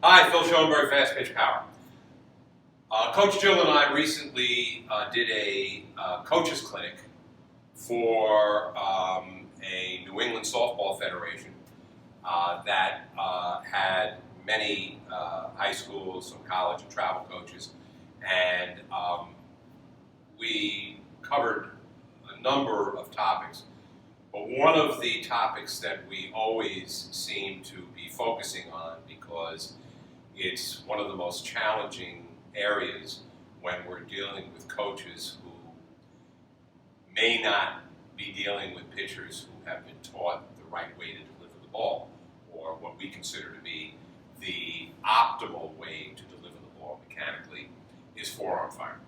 Hi, Phil Schonberg of Fastpitch Power. Coach Jill and I recently did a coaches clinic for a New England Softball Federation that had many high school, some college and travel coaches, and we covered a number of topics. But one of the topics that we always seem to be focusing on, because it's one of the most challenging areas when we're dealing with coaches who may not be dealing with pitchers who have been taught the right way to deliver the ball, or what we consider to be the optimal way to deliver the ball mechanically, is forearm fire.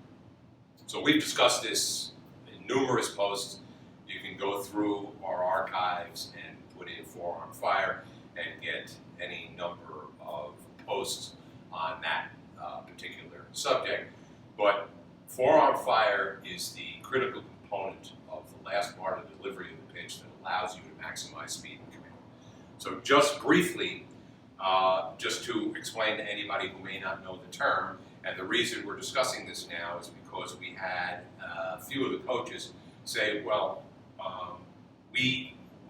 So we've discussed this in numerous posts. You can go through our archives and put in forearm fire and get any number of posts on that particular subject. But forearm fire is the critical component of the last part of delivery of the pitch that allows you to maximize speed and command. So just briefly, just to explain to anybody who may not know the term, and the reason we're discussing this now is because we had a few of the coaches say, well,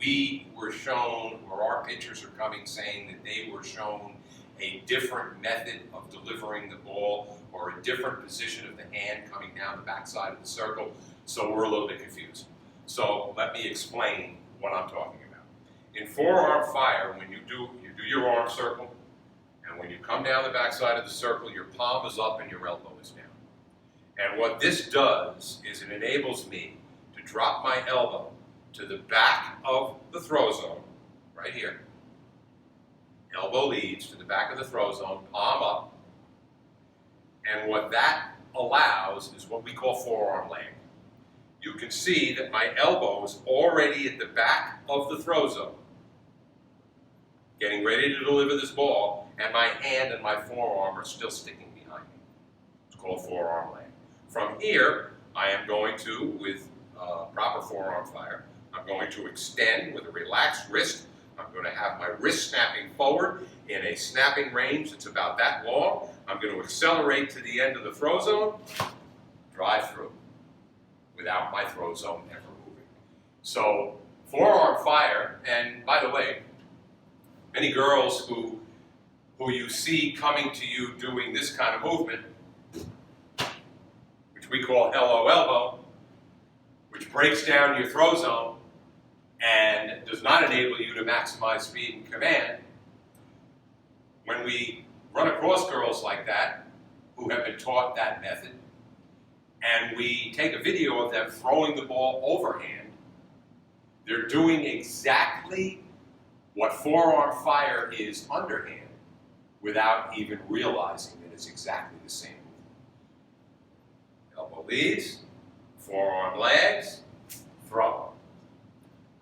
we were shown, or our pitchers are coming saying that they were shown a different method of delivering the ball or a different position of the hand coming down the backside of the circle, so we're a little bit confused. So let me explain what I'm talking about. In forearm fire, when you do your arm circle, and when you come down the backside of the circle, your palm is up and your elbow is down. And what this does is it enables me to drop my elbow to the back of the throw zone, right here. Elbow leads to the back of the throw zone, palm up. And what that allows is what we call forearm lag. You can see that my elbow is already at the back of the throw zone, getting ready to deliver this ball, and my hand and my forearm are still sticking behind me. It's called forearm lag. From here, I am going to, with proper forearm fire, I'm going to extend with a relaxed wrist. I'm going to have my wrist snapping forward in a snapping range that's about that long. I'm going to accelerate to the end of the throw zone, drive through, without my throw zone ever moving. So forearm fire, and by the way, many girls who you see coming to you doing this kind of movement, which we call hello elbow, which breaks down your throw zone and does not enable you to maximize speed and command. When we run across girls like that who have been taught that method, and we take a video of them throwing the ball overhand, they're doing exactly what forearm fire is underhand without even realizing that it's exactly the same. Elbow leads, forearm lags, throw.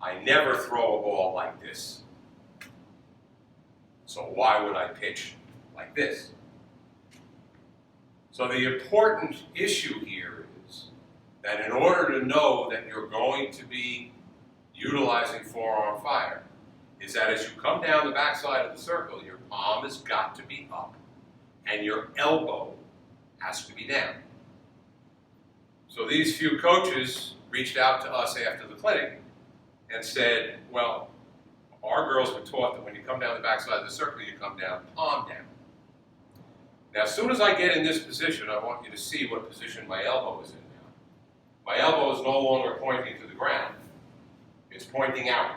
I never throw a ball like this. So why would I pitch like this? So the important issue here is that in order to know that you're going to be utilizing forearm fire, is that as you come down the backside of the circle, your palm has got to be up and your elbow has to be down. So these few coaches reached out to us after the clinic and said, well, our girls were taught that when you come down the backside of the circle, you come down, palm down. Now, as soon as I get in this position, I want you to see what position my elbow is in now. My elbow is no longer pointing to the ground. It's pointing out.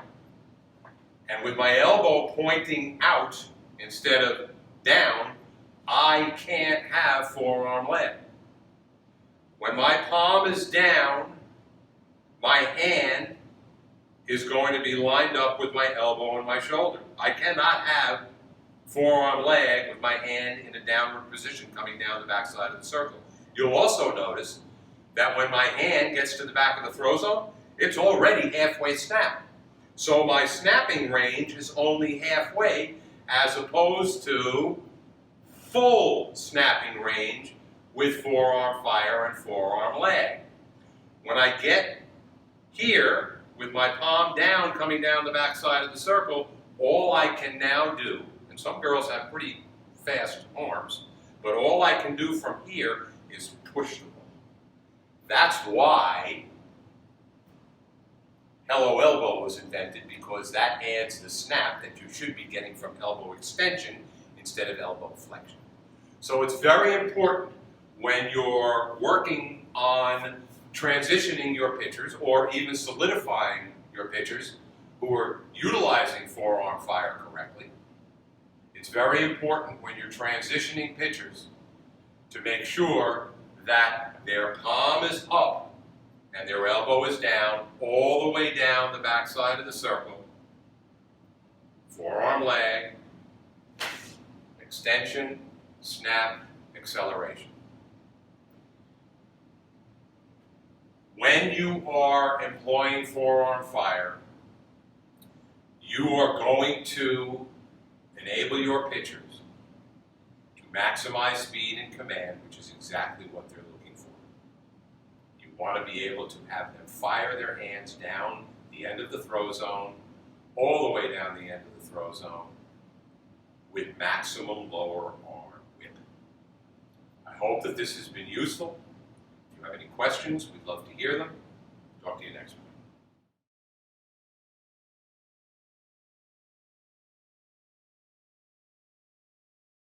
And with my elbow pointing out instead of down, I can't have forearm lag. When my palm is down, my hand is going to be lined up with my elbow and my shoulder. I cannot have forearm lag with my hand in a downward position coming down the backside of the circle. You'll also notice that when my hand gets to the back of the throw zone, it's already halfway snapped. So my snapping range is only halfway as opposed to full snapping range with forearm fire and forearm lag. When I get here with my palm down coming down the backside of the circle, all I can now do, and some girls have pretty fast arms, but all I can do from here is push the ball. That's why Hello Elbow was invented, because that adds the snap that you should be getting from elbow extension instead of elbow flexion. So it's very important when you're working on transitioning your pitchers or even solidifying your pitchers who are utilizing forearm fire correctly. It's very important when you're transitioning pitchers to make sure that their palm is up and their elbow is down, all the way down the backside of the circle. Forearm lag, extension, snap, acceleration. When you are employing forearm fire, you are going to enable your pitchers to maximize speed and command, which is exactly what they're looking for. You want to be able to have them fire their hands down the end of the throw zone, all the way down the end of the throw zone, with maximum lower arm whip. I hope that this has been useful. If you have any questions, we'd love to hear them. Talk to you next week.